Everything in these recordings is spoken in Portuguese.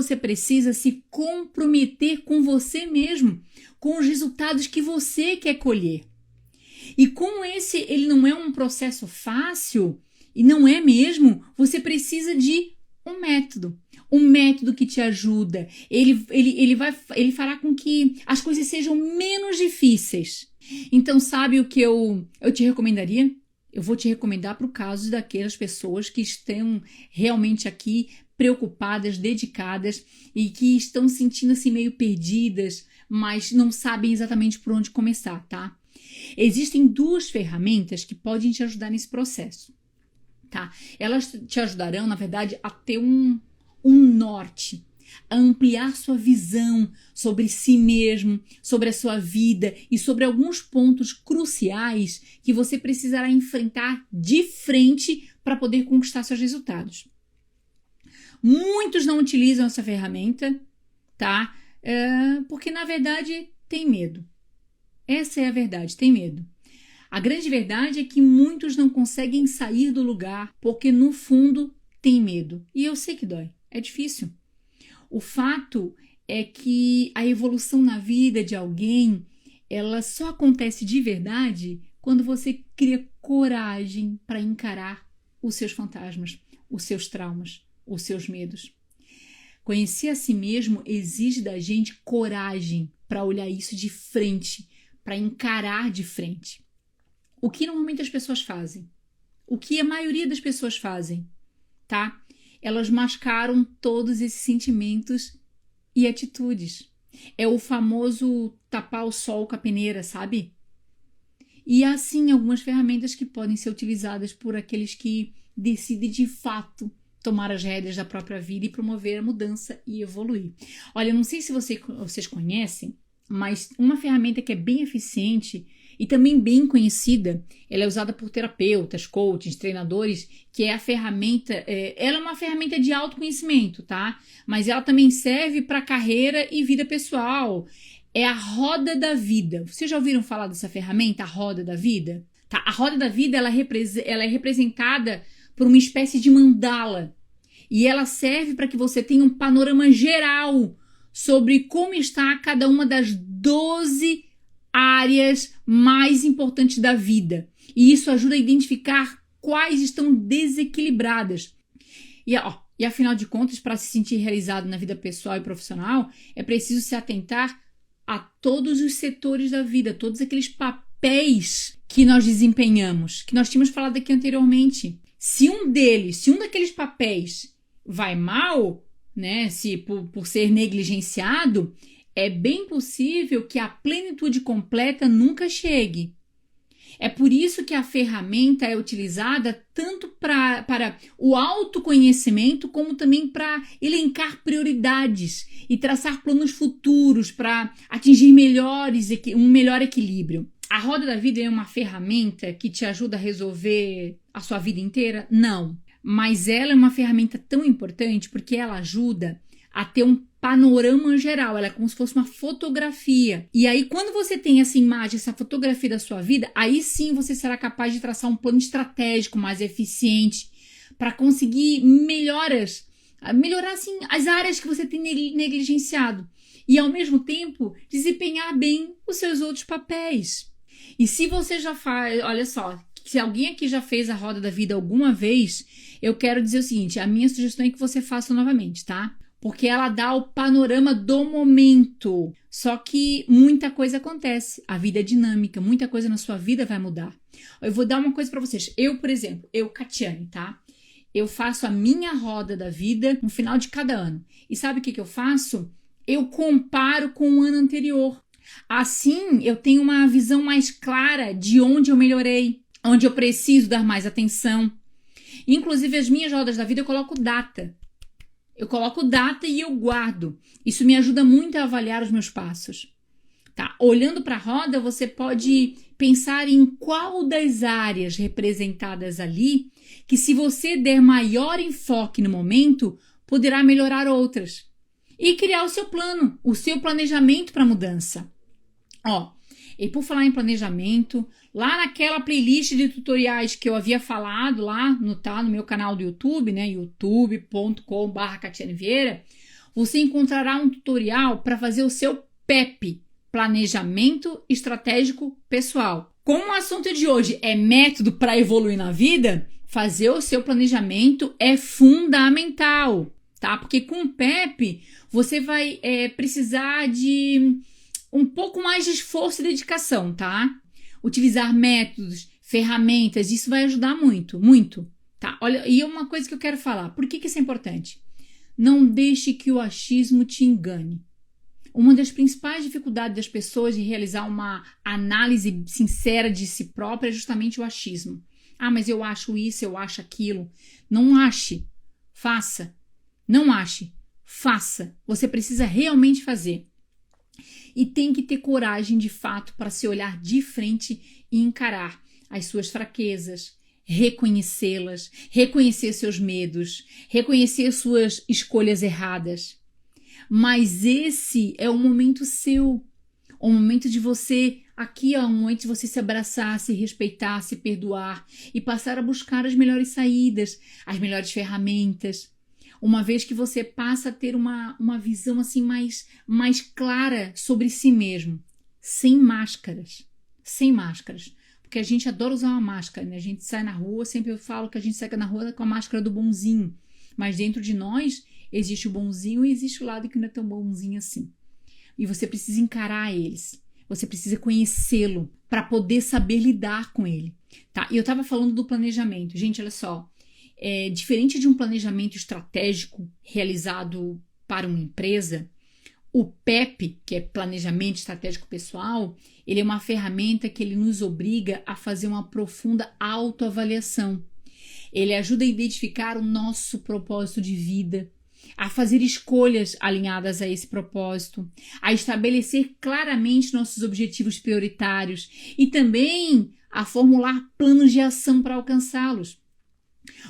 você precisa se comprometer com você mesmo, com os resultados que você quer colher. E como ele não é um processo fácil, e não é mesmo, você precisa de um método que te ajuda. Ele fará com que as coisas sejam menos difíceis. Então, sabe o que eu te recomendaria? Eu vou te recomendar para o caso daquelas pessoas que estão realmente aqui preocupadas, dedicadas e que estão se sentindo assim meio perdidas, mas não sabem exatamente por onde começar, tá? Existem 2 ferramentas que podem te ajudar nesse processo, tá? Elas te ajudarão, na verdade, a ter um norte, a ampliar sua visão sobre si mesmo, sobre a sua vida e sobre alguns pontos cruciais que você precisará enfrentar de frente para poder conquistar seus resultados. Muitos não utilizam essa ferramenta, tá? Porque, na verdade, tem medo. Essa é a verdade, tem medo. A grande verdade é que muitos não conseguem sair do lugar porque, no fundo, tem medo. E eu sei que dói, é difícil. O fato é que a evolução na vida de alguém, ela só acontece de verdade quando você cria coragem para encarar os seus fantasmas, os seus traumas, os seus medos. Conhecer a si mesmo exige da gente coragem para olhar isso de frente, para encarar de frente. O que normalmente as pessoas fazem? O que a maioria das pessoas fazem, tá? Elas mascaram todos esses sentimentos e atitudes. É o famoso tapar o sol com a peneira, sabe? E há sim algumas ferramentas que podem ser utilizadas por aqueles que decidem de fato tomar as rédeas da própria vida e promover a mudança e evoluir. Olha, eu não sei se vocês conhecem, mas uma ferramenta que é bem eficiente e também bem conhecida, ela é usada por terapeutas, coaches, treinadores, que é a ferramenta, ela é uma ferramenta de autoconhecimento, tá? Mas ela também serve para carreira e vida pessoal. É a roda da vida. Vocês já ouviram falar dessa ferramenta, a roda da vida? Tá? A roda da vida, ela é representada por uma espécie de mandala. E ela serve para que você tenha um panorama geral sobre como está cada uma das 12 áreas mais importantes da vida. E isso ajuda a identificar quais estão desequilibradas. E afinal de contas, para se sentir realizado na vida pessoal e profissional, é preciso se atentar a todos os setores da vida, todos aqueles papéis que nós desempenhamos, que nós tínhamos falado aqui anteriormente. Se um daqueles papéis vai mal, né, se por ser negligenciado, é bem possível que a plenitude completa nunca chegue. É por isso que a ferramenta é utilizada tanto para o autoconhecimento, como também para elencar prioridades e traçar planos futuros para atingir um melhor equilíbrio. A roda da vida é uma ferramenta que te ajuda a resolver a sua vida inteira? Não. Mas ela é uma ferramenta tão importante porque ela ajuda a ter um panorama geral, ela é como se fosse uma fotografia. E aí, quando você tem essa imagem, essa fotografia da sua vida, aí sim você será capaz de traçar um plano estratégico mais eficiente para conseguir melhorar assim, as áreas que você tem negligenciado e, ao mesmo tempo, desempenhar bem os seus outros papéis. E se você já faz, olha só, se alguém aqui já fez a roda da vida alguma vez, eu quero dizer o seguinte, a minha sugestão é que você faça novamente, tá? Porque ela dá o panorama do momento. Só que muita coisa acontece. A vida é dinâmica, muita coisa na sua vida vai mudar. Eu vou dar uma coisa para vocês. Eu, por exemplo, Catiane, tá? Eu faço a minha roda da vida no final de cada ano. E sabe o que eu faço? Eu comparo com o ano anterior. Assim, eu tenho uma visão mais clara de onde eu melhorei, onde eu preciso dar mais atenção. Inclusive, as minhas rodas da vida eu coloco data. Eu coloco data e eu guardo. Isso me ajuda muito a avaliar os meus passos. Tá? Olhando para a roda, você pode pensar em qual das áreas representadas ali, que se você der maior enfoque no momento, poderá melhorar outras. E criar o seu plano, o seu planejamento para a mudança. E por falar em planejamento, lá naquela playlist de tutoriais que eu havia falado lá no meu canal do YouTube, né, youtube.com/Catiane Vieira, você encontrará um tutorial para fazer o seu PEP, Planejamento Estratégico Pessoal. Como o assunto de hoje é método para evoluir na vida, fazer o seu planejamento é fundamental, tá? Porque com o PEP você vai precisar de um pouco mais de esforço e dedicação, tá? Utilizar métodos, ferramentas, isso vai ajudar muito, muito, tá? Olha, e uma coisa que eu quero falar, por que isso é importante? Não deixe que o achismo te engane. Uma das principais dificuldades das pessoas de realizar uma análise sincera de si própria é justamente o achismo. Ah, mas eu acho isso, eu acho aquilo. Não ache, faça. Não ache, faça. Você precisa realmente fazer. E tem que ter coragem, de fato, para se olhar de frente e encarar as suas fraquezas, reconhecê-las, reconhecer seus medos, reconhecer suas escolhas erradas. Mas esse é o momento seu, o momento de você, aqui é o momento de você se abraçar, se respeitar, se perdoar e passar a buscar as melhores saídas, as melhores ferramentas. Uma vez que você passa a ter uma visão assim mais clara sobre si mesmo, sem máscaras, porque a gente adora usar uma máscara, né? A gente sai na rua, sempre eu falo que a gente sai na rua com a máscara do bonzinho, mas dentro de nós existe o bonzinho e existe o lado que não é tão bonzinho assim. E você precisa encarar eles, você precisa conhecê-lo para poder saber lidar com ele, tá? E eu estava falando do planejamento, gente, olha só. Diferente de um planejamento estratégico realizado para uma empresa, o PEP, que é Planejamento Estratégico Pessoal, ele é uma ferramenta que ele nos obriga a fazer uma profunda autoavaliação. Ele ajuda a identificar o nosso propósito de vida, a fazer escolhas alinhadas a esse propósito, a estabelecer claramente nossos objetivos prioritários e também a formular planos de ação para alcançá-los.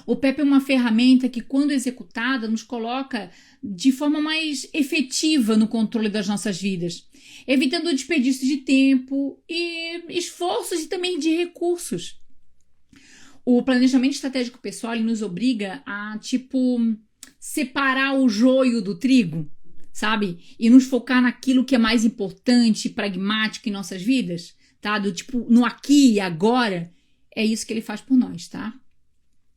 O PEP é uma ferramenta que, quando executada, nos coloca de forma mais efetiva no controle das nossas vidas, evitando o desperdício de tempo e esforços e também de recursos. O planejamento estratégico pessoal ele nos obriga a, separar o joio do trigo, sabe? E nos focar naquilo que é mais importante e pragmático em nossas vidas, tá? No aqui e agora. É isso que ele faz por nós, tá?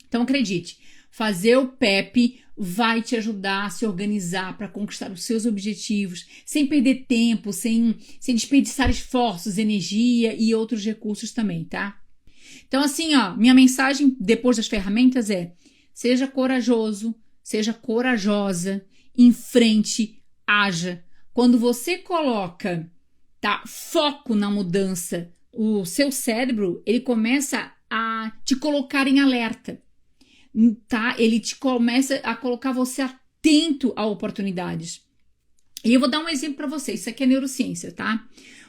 Então acredite, fazer o PEP vai te ajudar a se organizar para conquistar os seus objetivos, sem perder tempo, sem desperdiçar esforços, energia e outros recursos também, tá? Então assim, ó, minha mensagem depois das ferramentas é: seja corajoso, seja corajosa, enfrente, haja. Quando você coloca, tá, foco na mudança, o seu cérebro, ele começa a te colocar em alerta. Tá? Ele te começa a colocar você atento a oportunidades. E eu vou dar um exemplo para você. Isso aqui é neurociência, tá?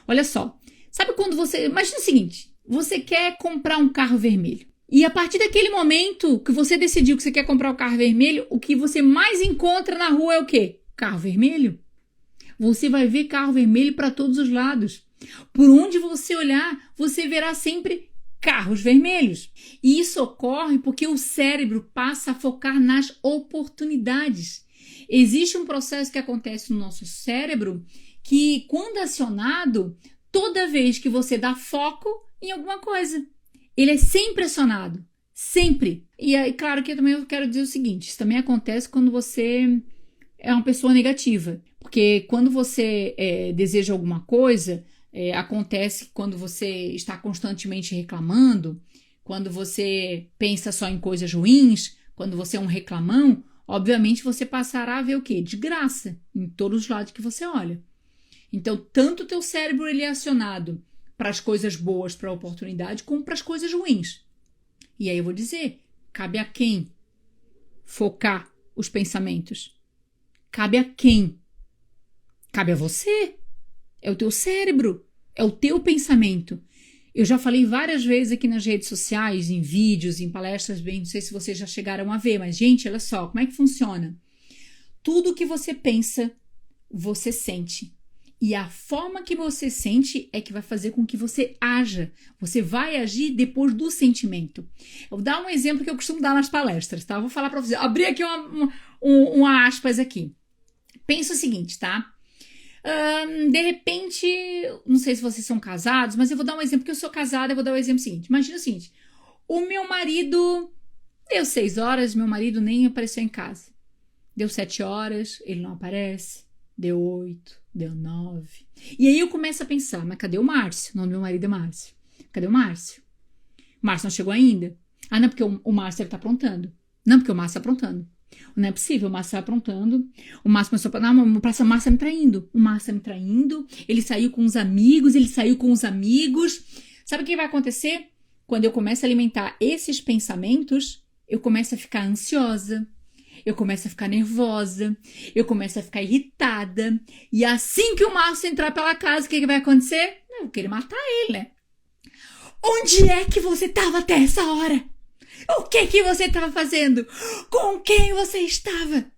Olha só. Sabe quando você... Imagina o seguinte. Você quer comprar um carro vermelho. E a partir daquele momento que você decidiu que você quer comprar o carro vermelho, o que você mais encontra na rua é o quê? Carro vermelho. Você vai ver carro vermelho para todos os lados. Por onde você olhar, você verá sempre carros vermelhos. E isso ocorre porque o cérebro passa a focar nas oportunidades. Existe um processo que acontece no nosso cérebro que, quando acionado, toda vez que você dá foco em alguma coisa, ele é sempre acionado. Sempre. E aí, claro que eu também quero dizer o seguinte, isso também acontece quando você é uma pessoa negativa. Porque quando você deseja alguma coisa... acontece quando você está constantemente reclamando, quando você pensa só em coisas ruins, quando você é um reclamão, obviamente você passará a ver o quê? Desgraça em todos os lados que você olha. Então, tanto o teu cérebro ele é acionado para as coisas boas, para a oportunidade, como para as coisas ruins. E aí eu vou dizer, cabe a quem focar os pensamentos? Cabe a quem? Cabe a você. É o teu cérebro, é o teu pensamento. Eu já falei várias vezes aqui nas redes sociais, em vídeos, em palestras, bem, não sei se vocês já chegaram a ver, mas, gente, olha só, como é que funciona? Tudo que você pensa, você sente. E a forma que você sente é que vai fazer com que você haja. Você vai agir depois do sentimento. Eu vou dar um exemplo que eu costumo dar nas palestras, tá? Eu vou falar para vocês. Abrir aqui uma aspas aqui. Pensa o seguinte, tá? De repente, não sei se vocês são casados, mas eu vou dar um exemplo, porque eu sou casada, eu vou dar o exemplo seguinte. Imagina o seguinte, o meu marido deu 6 horas, meu marido nem apareceu em casa. Deu 7 horas, ele não aparece. Deu 8, deu 9. E aí eu começo a pensar, mas cadê o Márcio? O nome do meu marido é Márcio. Cadê o Márcio? O Márcio não chegou ainda. Ah, não, porque o Márcio deve estar aprontando. Não, porque o Márcio está aprontando. Não é possível, o Márcio está aprontando. O Márcio começou a... Não, o Márcio está me traindo. O Márcio está me traindo. Ele saiu com os amigos, Sabe o que vai acontecer? Quando eu começo a alimentar esses pensamentos, eu começo a ficar ansiosa. Eu começo a ficar nervosa, eu começo a ficar irritada. E assim que o Márcio entrar pela casa, o que vai acontecer? Eu vou querer matar ele, né? Onde é que você estava até essa hora? O que você estava fazendo? Com quem você estava?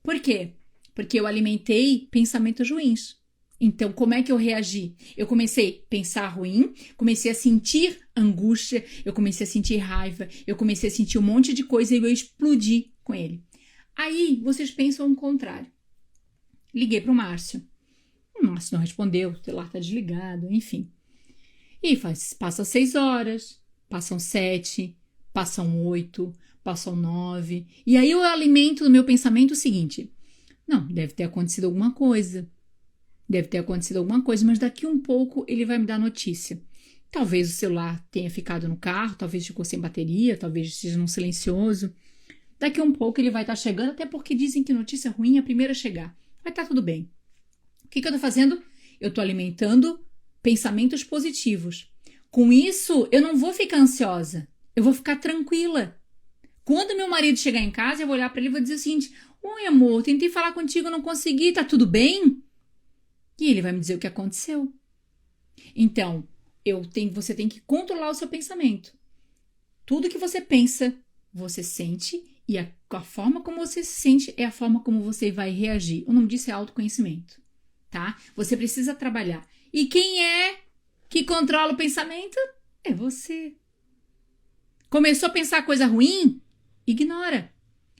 Por quê? Porque eu alimentei pensamentos ruins. Então, como é que eu reagi? Eu comecei a pensar ruim, comecei a sentir angústia, eu comecei a sentir raiva, eu comecei a sentir um monte de coisa e eu explodi com ele. Aí, vocês pensam o contrário. Liguei para o Márcio. O Márcio não respondeu, o celular está desligado, enfim. E passa 6 horas, passam 7, passam 8, passam 9. E aí eu alimento no meu pensamento o seguinte. Não, deve ter acontecido alguma coisa. Mas daqui um pouco ele vai me dar notícia. Talvez o celular tenha ficado no carro, talvez ficou sem bateria, talvez esteja no silencioso. Daqui a um pouco ele vai estar chegando, até porque dizem que notícia ruim é a primeira a chegar. Vai estar tudo bem. O que eu estou fazendo? Eu estou alimentando pensamentos positivos. Com isso, eu não vou ficar ansiosa. Eu vou ficar tranquila. Quando meu marido chegar em casa, eu vou olhar para ele e vou dizer o seguinte: oi, amor, tentei falar contigo, não consegui, tá tudo bem? E ele vai me dizer o que aconteceu. Então, você tem que controlar o seu pensamento. Tudo que você pensa, você sente. E a forma como você se sente é a forma como você vai reagir. O nome disso é autoconhecimento, tá? Você precisa trabalhar. E quem é que controla o pensamento? É você. Começou a pensar coisa ruim? Ignora.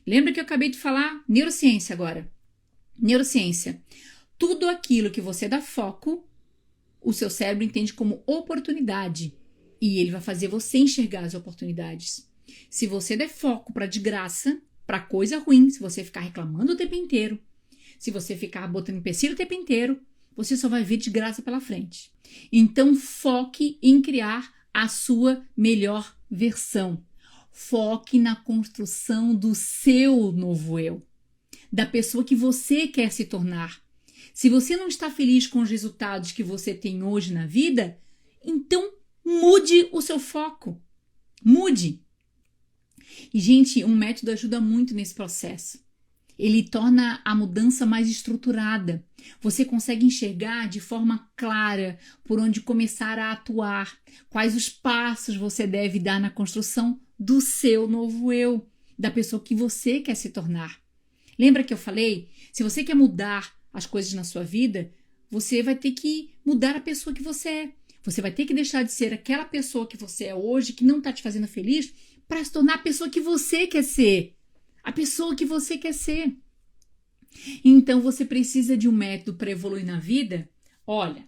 Lembra que eu acabei de falar? Neurociência agora. Neurociência. Tudo aquilo que você dá foco, o seu cérebro entende como oportunidade. E ele vai fazer você enxergar as oportunidades. Se você der foco para desgraça, para coisa ruim, se você ficar reclamando o tempo inteiro, se você ficar botando empecilho o tempo inteiro, você só vai ver desgraça pela frente. Então, foque em criar a sua melhor versão. Foque na construção do seu novo eu, da pessoa que você quer se tornar. Se você não está feliz com os resultados que você tem hoje na vida, então mude o seu foco. Mude. E, gente, um método ajuda muito nesse processo. Ele torna a mudança mais estruturada. Você consegue enxergar de forma clara por onde começar a atuar, quais os passos você deve dar na construção do seu novo eu, da pessoa que você quer se tornar. Lembra que eu falei? Se você quer mudar as coisas na sua vida, você vai ter que mudar a pessoa que você é. Você vai ter que deixar de ser aquela pessoa que você é hoje, que não está te fazendo feliz, para se tornar a pessoa que você quer ser. A pessoa que você quer ser. Então, você precisa de um método para evoluir na vida? Olha,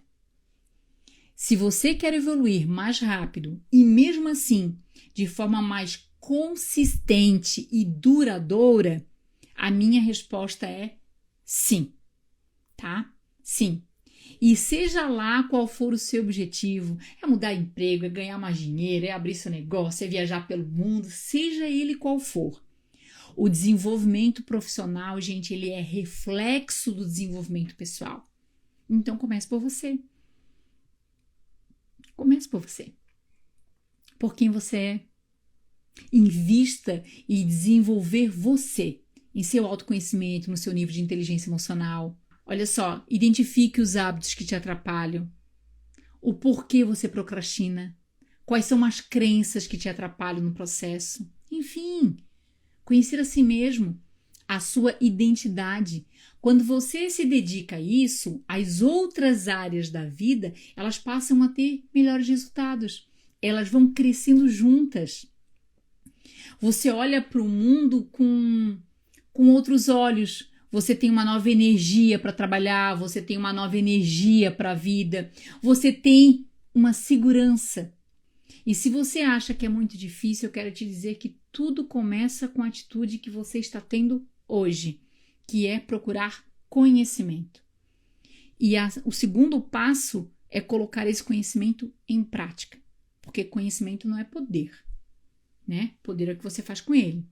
se você quer evoluir mais rápido e mesmo assim de forma mais consistente e duradoura, a minha resposta é sim, tá? Sim. E seja lá qual for o seu objetivo, é mudar de emprego, é ganhar mais dinheiro, é abrir seu negócio, é viajar pelo mundo, seja ele qual for. O desenvolvimento profissional, gente, ele é reflexo do desenvolvimento pessoal. Então, comece por você. Comece por você. Por quem você é. Invista em desenvolver você, em seu autoconhecimento, no seu nível de inteligência emocional. Olha só, identifique os hábitos que te atrapalham. O porquê você procrastina. Quais são as crenças que te atrapalham no processo. Enfim, conhecer a si mesmo, a sua identidade. Quando você se dedica a isso, as outras áreas da vida, elas passam a ter melhores resultados. Elas vão crescendo juntas. Você olha para o mundo com outros olhos. você tem uma nova energia para trabalhar, você tem uma nova energia para a vida, você tem uma segurança. E se você acha que é muito difícil, eu quero te dizer que tudo começa com a atitude que você está tendo hoje, que é procurar conhecimento. E o segundo passo é colocar esse conhecimento em prática, porque conhecimento não é poder, né? Poder é o que você faz com ele.